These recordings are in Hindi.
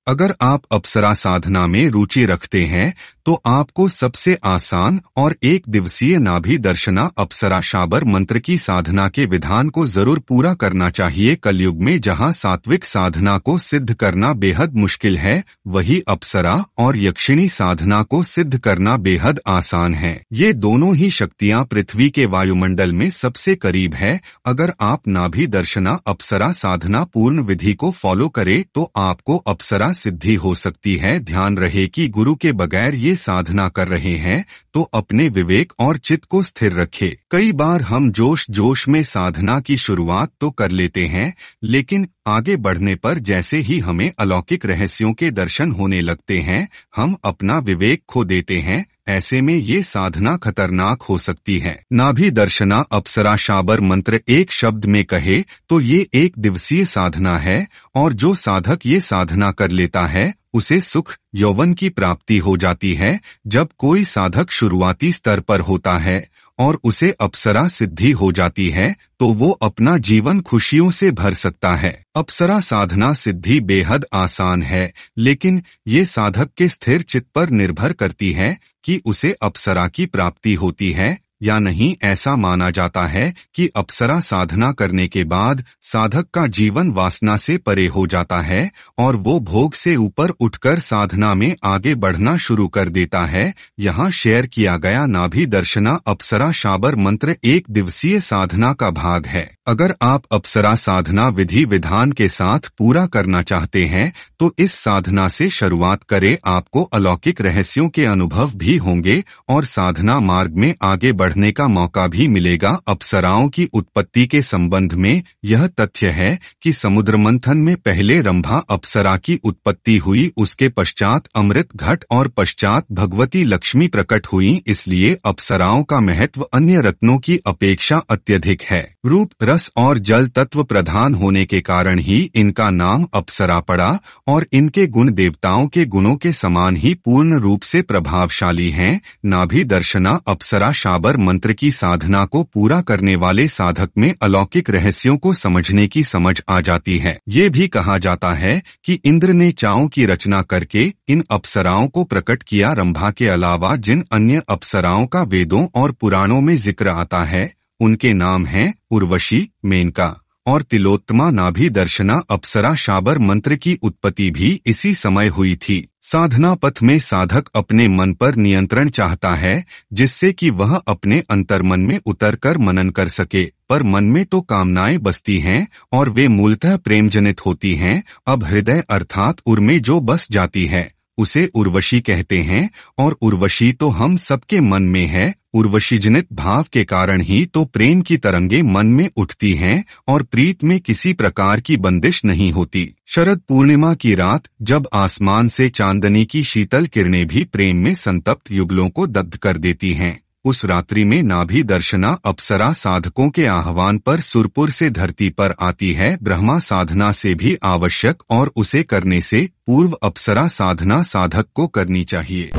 अगर आप अप्सरा साधना में रुचि रखते हैं तो आपको सबसे आसान और एक दिवसीय नाभि दर्शना अप्सरा शाबर मंत्र की साधना के विधान को जरूर पूरा करना चाहिए। कलयुग में जहां सात्विक साधना को सिद्ध करना बेहद मुश्किल है, वही अप्सरा और यक्षिणी साधना को सिद्ध करना बेहद आसान है। ये दोनों ही शक्तियां पृथ्वी के वायुमंडल में सबसे करीब है। अगर आप नाभि दर्शना अप्सरा साधना पूर्ण विधि को फॉलो करें तो आपको अप्सरा सिद्धि हो सकती है। ध्यान रहे कि गुरु के बगैर ये साधना कर रहे हैं तो अपने विवेक और चित्त को स्थिर रखें। कई बार हम जोश में साधना की शुरुआत तो कर लेते हैं, लेकिन आगे बढ़ने पर जैसे ही हमें अलौकिक रहस्यों के दर्शन होने लगते हैं, हम अपना विवेक खो देते हैं। ऐसे में ये साधना खतरनाक हो सकती है। नाभि दर्शना अप्सरा शाबर मंत्र एक शब्द में कहे तो ये एक दिवसीय साधना है, और जो साधक ये साधना कर लेता है उसे सुख यौवन की प्राप्ति हो जाती है। जब कोई साधक शुरुआती स्तर पर होता है और उसे अप्सरा सिद्धि हो जाती है तो वो अपना जीवन खुशियों से भर सकता है। अप्सरा साधना सिद्धि बेहद आसान है, लेकिन ये साधक के स्थिर चित्त पर निर्भर करती है कि उसे अप्सरा की प्राप्ति होती है या नहीं। ऐसा माना जाता है कि अप्सरा साधना करने के बाद साधक का जीवन वासना से परे हो जाता है और वो भोग से ऊपर उठकर साधना में आगे बढ़ना शुरू कर देता है। यहाँ शेयर किया गया नाभि दर्शना अप्सरा शाबर मंत्र एक दिवसीय साधना का भाग है। अगर आप अप्सरा साधना विधि विधान के साथ पूरा करना चाहते हैं तो इस साधना से शुरुआत करें। आपको अलौकिक रहस्यों के अनुभव भी होंगे और साधना मार्ग में आगे बढ़ने का मौका भी मिलेगा। अप्सराओं की उत्पत्ति के संबंध में यह तथ्य है कि समुद्र मंथन में पहले रंभा अप्सरा की उत्पत्ति हुई, उसके पश्चात अमृत घट और पश्चात भगवती लक्ष्मी प्रकट हुई। इसलिए अप्सराओं का महत्व अन्य रत्नों की अपेक्षा अत्यधिक है। रूप रस और जल तत्व प्रधान होने के कारण ही इनका नाम अप्सरा पड़ा और इनके गुण देवताओं के गुणों के समान ही पूर्ण रूप से प्रभावशाली हैं। नाभि दर्शना अप्सरा शाबर मंत्र की साधना को पूरा करने वाले साधक में अलौकिक रहस्यों को समझने की समझ आ जाती है। ये भी कहा जाता है कि इंद्र ने चाओं की रचना करके इन अप्सराओं को प्रकट किया। रंभा के अलावा जिन अन्य अप्सराओं का वेदों और पुराणों में जिक्र आता है उनके नाम हैं उर्वशी, मेनका और तिलोत्तमा। नाभि दर्शना अप्सरा शाबर मंत्र की उत्पत्ति भी इसी समय हुई थी। साधना पथ में साधक अपने मन पर नियंत्रण चाहता है, जिससे कि वह अपने अंतर्मन में उतरकर मनन कर सके। पर मन में तो कामनाएं बसती हैं और वे मूलतः प्रेम जनित होती हैं। अब हृदय अर्थात उर में जो बस जाती है उसे उर्वशी कहते हैं, और उर्वशी तो हम सबके मन में है। उर्वशी जनित भाव के कारण ही तो प्रेम की तरंगे मन में उठती हैं और प्रीत में किसी प्रकार की बंदिश नहीं होती। शरद पूर्णिमा की रात जब आसमान से चांदनी की शीतल किरणें भी प्रेम में संतप्त युगलों को दग्ध कर देती हैं, उस रात्रि में नाभि दर्शना अप्सरा साधकों के आह्वान पर सुरपुर से धरती पर आती है। ब्रह्मा साधना से भी आवश्यक और उसे करने से पूर्व अप्सरा साधना साधक को करनी चाहिए।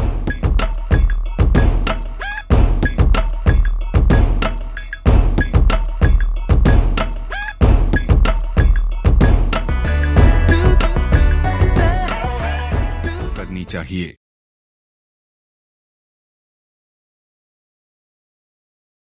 चाहिए।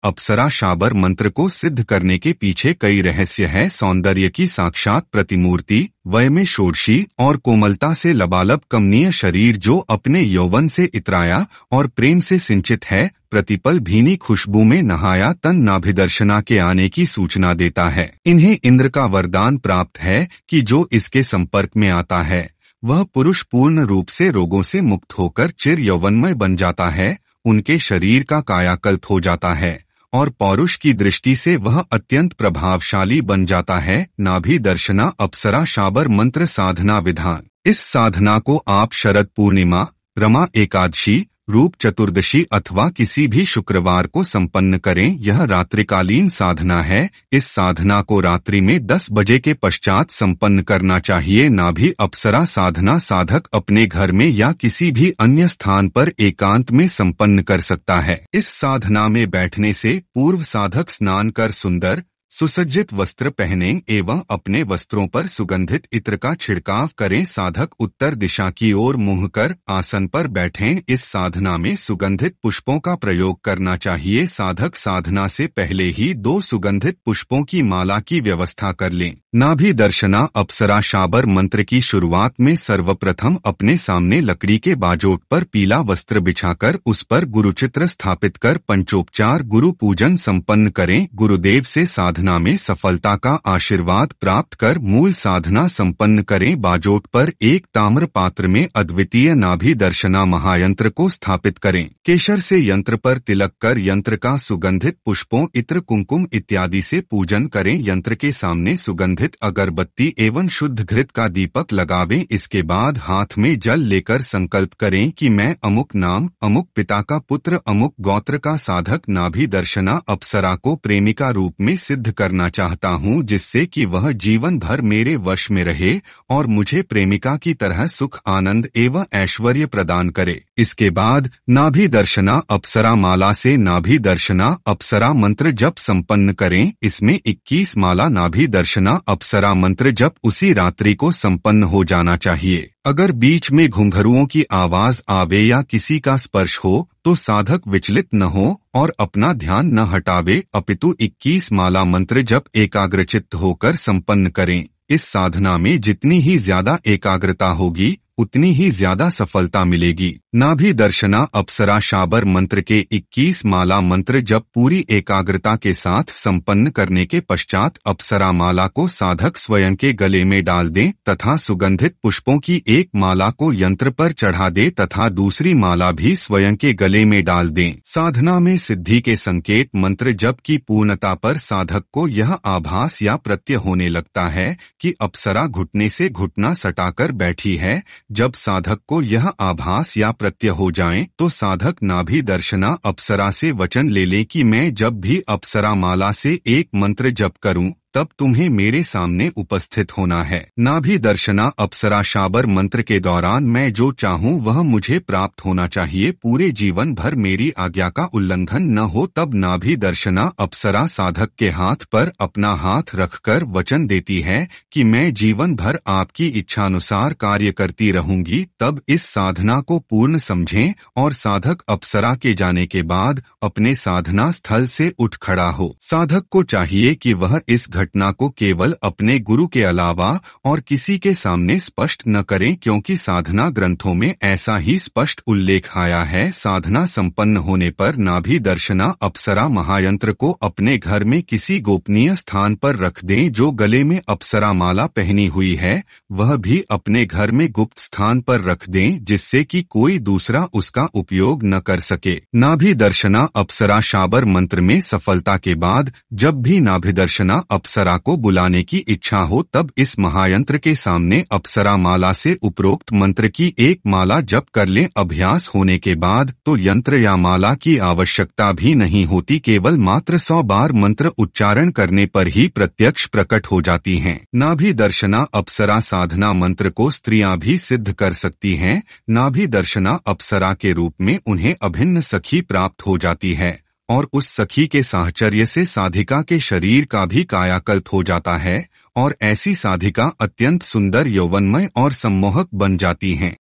अप्सरा शाबर मंत्र को सिद्ध करने के पीछे कई रहस्य है। सौंदर्य की साक्षात प्रतिमूर्ति, वय में षोडशी और कोमलता से लबालब कमनीय शरीर जो अपने यौवन से इतराया और प्रेम से सिंचित है, प्रतिपल भीनी खुशबू में नहाया तन नाभिदर्शना के आने की सूचना देता है। इन्हें इंद्र का वरदान प्राप्त है कि जो इसके संपर्क में आता है वह पुरुष पूर्ण रूप से रोगों से मुक्त होकर चिर यौवनमय बन जाता है। उनके शरीर का कायाकल्प हो जाता है और पौरुष की दृष्टि से वह अत्यंत प्रभावशाली बन जाता है। नाभि दर्शना अप्सरा शाबर मंत्र साधना विधान। इस साधना को आप शरद पूर्णिमा, रमा एकादशी, रूप चतुर्दशी अथवा किसी भी शुक्रवार को संपन्न करें। यह रात्रिकालीन साधना है। इस साधना को रात्रि में 10 बजे के पश्चात संपन्न करना चाहिए। नाभि अप्सरा साधना साधक अपने घर में या किसी भी अन्य स्थान पर एकांत में संपन्न कर सकता है। इस साधना में बैठने से पूर्व साधक स्नान कर सुंदर, सुसज्जित वस्त्र पहनें एवं अपने वस्त्रों पर सुगंधित इत्र का छिड़काव करें। साधक उत्तर दिशा की ओर मुँह कर आसन पर बैठें। इस साधना में सुगंधित पुष्पों का प्रयोग करना चाहिए। साधक साधना से पहले ही 2 सुगंधित पुष्पों की माला की व्यवस्था कर लें। नाभि दर्शना अप्सरा शाबर मंत्र की शुरुआत में सर्वप्रथम अपने सामने लकड़ी के बाजोट पर पीला वस्त्र बिछाकर उस पर गुरुचित्र स्थापित कर पंचोपचार गुरु पूजन संपन्न करें। गुरुदेव से साधना में सफलता का आशीर्वाद प्राप्त कर मूल साधना संपन्न करें। बाजोट पर एक ताम्र पात्र में अद्वितीय नाभि दर्शना महायंत्र को स्थापित करें। केशर से यंत्र पर तिलक कर यंत्र का सुगंधित पुष्पों, इत्र, कुमकुम इत्यादि से पूजन करें। यंत्र के सामने सुगंधित अगरबत्ती एवं शुद्ध घृत का दीपक लगावें। इसके बाद हाथ में जल लेकर संकल्प करें कि मैं अमुक नाम, अमुक पिता का पुत्र, अमुक गोत्र का साधक नाभि दर्शना अप्सरा को प्रेमिका रूप में सिद्ध करना चाहता हूँ, जिससे कि वह जीवन भर मेरे वश में रहे और मुझे प्रेमिका की तरह सुख, आनंद एवं ऐश्वर्य प्रदान करे। इसके बाद नाभि दर्शना अप्सरा माला से नाभि दर्शना अप्सरा मंत्र जप संपन्न करें। इसमें 21 माला नाभि दर्शना अप्सरा मंत्र जप उसी रात्रि को संपन्न हो जाना चाहिए। अगर बीच में घुंघरुओं की आवाज आवे या किसी का स्पर्श हो तो साधक विचलित न हो और अपना ध्यान न हटावे, अपितु 21 माला मंत्र जप एकाग्रचित्त होकर संपन्न करें। इस साधना में जितनी ही ज्यादा एकाग्रता होगी उतनी ही ज्यादा सफलता मिलेगी। नाभि दर्शना अप्सरा शाबर मंत्र के 21 माला मंत्र जब पूरी एकाग्रता के साथ संपन्न करने के पश्चात अप्सरा माला को साधक स्वयं के गले में डाल दें तथा सुगंधित पुष्पों की एक माला को यंत्र पर चढ़ा दे तथा दूसरी माला भी स्वयं के गले में डाल दें। साधना में सिद्धि के संकेत मंत्र जप की पूर्णता पर साधक को यह आभास या प्रत्यय होने लगता है कि अप्सरा घुटने से घुटना सटाकर बैठी है। जब साधक को यह आभास या प्रत्यय हो जाए तो साधक नाभि दर्शना अप्सरा से वचन ले ले कि मैं जब भी अप्सरा माला से एक मंत्र जप करूं तब तुम्हें मेरे सामने उपस्थित होना है। नाभि दर्शना अप्सरा शाबर मंत्र के दौरान मैं जो चाहूं वह मुझे प्राप्त होना चाहिए। पूरे जीवन भर मेरी आज्ञा का उल्लंघन न हो। तब नाभि दर्शना अप्सरा साधक के हाथ पर अपना हाथ रखकर वचन देती है कि मैं जीवन भर आपकी इच्छानुसार कार्य करती रहूंगी। तब इस साधना को पूर्ण समझें और साधक अप्सरा के जाने के बाद अपने साधना स्थल से उठ खड़ा हो। साधक को चाहिए कि वह इस घटना को केवल अपने गुरु के अलावा और किसी के सामने स्पष्ट न करें, क्योंकि साधना ग्रंथों में ऐसा ही स्पष्ट उल्लेख आया है। साधना संपन्न होने पर नाभि दर्शना अप्सरा महायंत्र को अपने घर में किसी गोपनीय स्थान पर रख दें। जो गले में अप्सरा माला पहनी हुई है वह भी अपने घर में गुप्त स्थान पर रख दें, जिससे कि कोई दूसरा उसका उपयोग न कर सके। नाभि दर्शना अप्सरा शाबर मंत्र में सफलता के बाद जब भी नाभि दर्शना अप्सरा को बुलाने की इच्छा हो तब इस महायंत्र के सामने अप्सरा माला से उपरोक्त मंत्र की एक माला जप कर लें। अभ्यास होने के बाद तो यंत्र या माला की आवश्यकता भी नहीं होती, केवल मात्र 100 बार मंत्र उच्चारण करने पर ही प्रत्यक्ष प्रकट हो जाती हैं। नाभि दर्शना अप्सरा साधना मंत्र को स्त्रियां भी सिद्ध कर सकती हैं। नाभि दर्शना अप्सरा के रूप में उन्हें अभिन्न सखी प्राप्त हो जाती है और उस सखी के साहचर्य से साधिका के शरीर का भी कायाकल्प हो जाता है और ऐसी साधिका अत्यंत सुंदर, यौवनमय और सम्मोहक बन जाती हैं।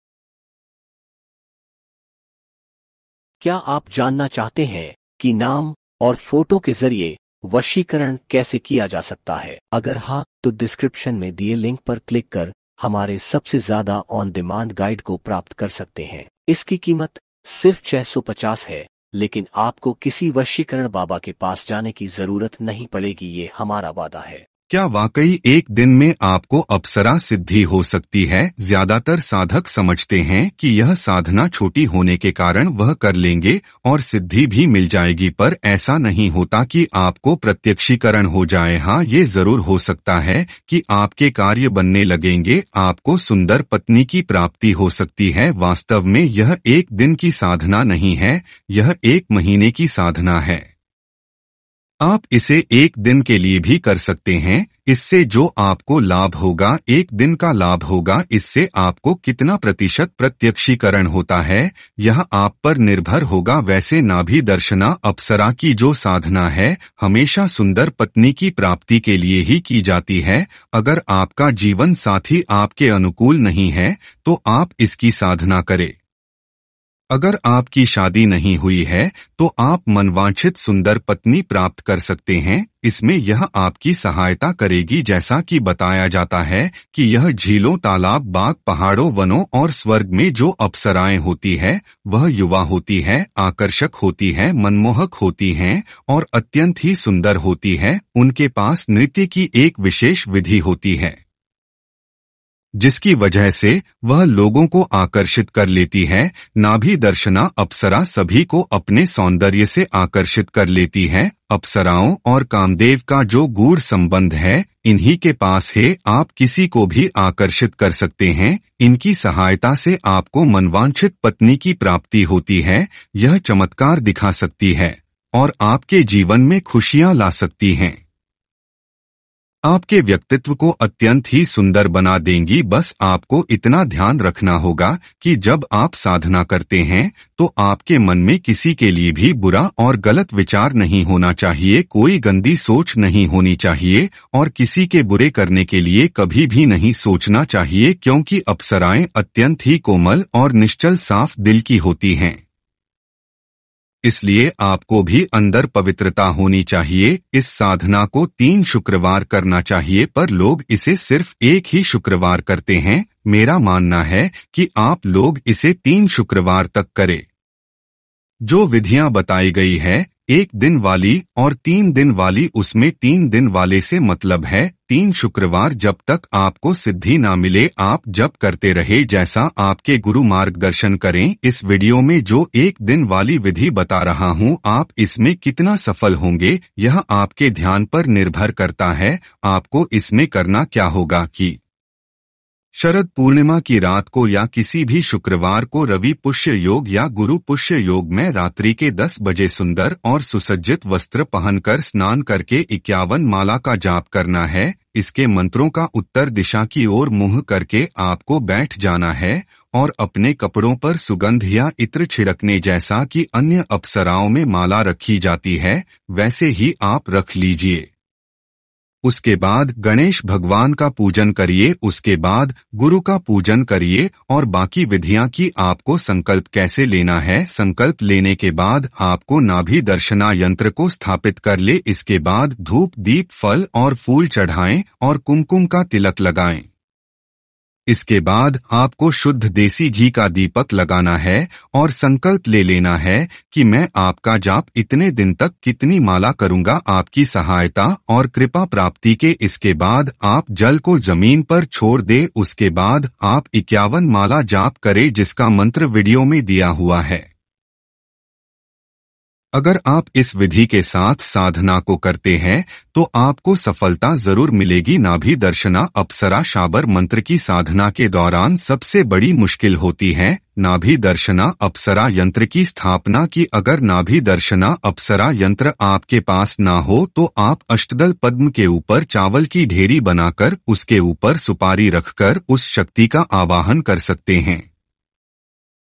क्या आप जानना चाहते हैं कि नाम और फोटो के जरिए वशीकरण कैसे किया जा सकता है? अगर हाँ, तो डिस्क्रिप्शन में दिए लिंक पर क्लिक कर हमारे सबसे ज्यादा ऑन डिमांड गाइड को प्राप्त कर सकते हैं। इसकी कीमत सिर्फ 650 है, लेकिन आपको किसी वशीकरण बाबा के पास जाने की जरूरत नहीं पड़ेगी, ये हमारा वादा है। क्या वाकई एक दिन में आपको अप्सरा सिद्धि हो सकती है? ज्यादातर साधक समझते हैं कि यह साधना छोटी होने के कारण वह कर लेंगे और सिद्धि भी मिल जाएगी, पर ऐसा नहीं होता कि आपको प्रत्यक्षीकरण हो जाए। हाँ, ये जरूर हो सकता है कि आपके कार्य बनने लगेंगे, आपको सुंदर पत्नी की प्राप्ति हो सकती है। वास्तव में यह एक दिन की साधना नहीं है, यह 1 महीने की साधना है। आप इसे एक दिन के लिए भी कर सकते हैं, इससे जो आपको लाभ होगा, एक दिन का लाभ होगा, इससे आपको कितना प्रतिशत प्रत्यक्षीकरण होता है यह आप पर निर्भर होगा। वैसे नाभि दर्शना अप्सरा की जो साधना है हमेशा सुंदर पत्नी की प्राप्ति के लिए ही की जाती है। अगर आपका जीवन साथी आपके अनुकूल नहीं है तो आप इसकी साधना करें। अगर आपकी शादी नहीं हुई है तो आप मनवांछित सुंदर पत्नी प्राप्त कर सकते हैं। इसमें यह आपकी सहायता करेगी। जैसा कि बताया जाता है कि यह झीलों, तालाब, बाग, पहाड़ों, वनों और स्वर्ग में जो अप्सराएं होती है वह युवा होती है, आकर्षक होती है, मनमोहक होती हैं और अत्यंत ही सुंदर होती है। उनके पास नृत्य की एक विशेष विधि होती है जिसकी वजह से वह लोगों को आकर्षित कर लेती है। नाभि दर्शना अप्सरा सभी को अपने सौंदर्य से आकर्षित कर लेती है। अप्सराओं और कामदेव का जो गूढ़ संबंध है इन्हीं के पास है। आप किसी को भी आकर्षित कर सकते हैं। इनकी सहायता से आपको मनवांछित पत्नी की प्राप्ति होती है। यह चमत्कार दिखा सकती है और आपके जीवन में खुशियां ला सकती हैं। आपके व्यक्तित्व को अत्यंत ही सुंदर बना देंगी। बस आपको इतना ध्यान रखना होगा कि जब आप साधना करते हैं तो आपके मन में किसी के लिए भी बुरा और गलत विचार नहीं होना चाहिए, कोई गंदी सोच नहीं होनी चाहिए और किसी के बुरे करने के लिए कभी भी नहीं सोचना चाहिए, क्योंकि अप्सराएं अत्यंत ही कोमल और निश्चल साफ दिल की होती हैं। इसलिए आपको भी अंदर पवित्रता होनी चाहिए। इस साधना को 3 शुक्रवार करना चाहिए, पर लोग इसे सिर्फ एक ही शुक्रवार करते हैं। मेरा मानना है कि आप लोग इसे 3 शुक्रवार तक करें। जो विधियां बताई गई है 1 दिन वाली और 3 दिन वाली, उसमें 3 दिन वाले से मतलब है 3 शुक्रवार जब तक आपको सिद्धि ना मिले आप जप करते रहे, जैसा आपके गुरु मार्गदर्शन करें। इस वीडियो में जो 1 दिन वाली विधि बता रहा हूं, आप इसमें कितना सफल होंगे यह आपके ध्यान पर निर्भर करता है। आपको इसमें करना क्या होगा कि शरद पूर्णिमा की रात को या किसी भी शुक्रवार को रवि पुष्य योग या गुरु पुष्य योग में रात्रि के 10 बजे सुंदर और सुसज्जित वस्त्र पहनकर स्नान करके 51 माला का जाप करना है। इसके मंत्रों का उत्तर दिशा की ओर मुंह करके आपको बैठ जाना है और अपने कपड़ों पर सुगंध या इत्र छिड़कने, जैसा कि अन्य अप्सराओं में माला रखी जाती है वैसे ही आप रख लीजिए। उसके बाद गणेश भगवान का पूजन करिए, उसके बाद गुरु का पूजन करिए और बाकी विधियां की आपको संकल्प कैसे लेना है। संकल्प लेने के बाद आपको नाभि दर्शना यंत्र को स्थापित कर ले। इसके बाद धूप, दीप, फल और फूल चढ़ाएं और कुमकुम का तिलक लगाएं। इसके बाद आपको शुद्ध देसी घी का दीपक लगाना है और संकल्प ले लेना है कि मैं आपका जाप इतने दिन तक कितनी माला करूंगा, आपकी सहायता और कृपा प्राप्ति के। इसके बाद आप जल को जमीन पर छोड़ दे। उसके बाद आप 51 माला जाप करें जिसका मंत्र वीडियो में दिया हुआ है। अगर आप इस विधि के साथ साधना को करते हैं तो आपको सफलता जरूर मिलेगी। नाभि दर्शना अप्सरा शाबर मंत्र की साधना के दौरान सबसे बड़ी मुश्किल होती है नाभि दर्शना अप्सरा यंत्र की स्थापना की। अगर नाभि दर्शना अप्सरा यंत्र आपके पास ना हो तो आप अष्टदल पद्म के ऊपर चावल की ढेरी बनाकर उसके ऊपर सुपारी रखकर उस शक्ति का आवाहन कर सकते हैं।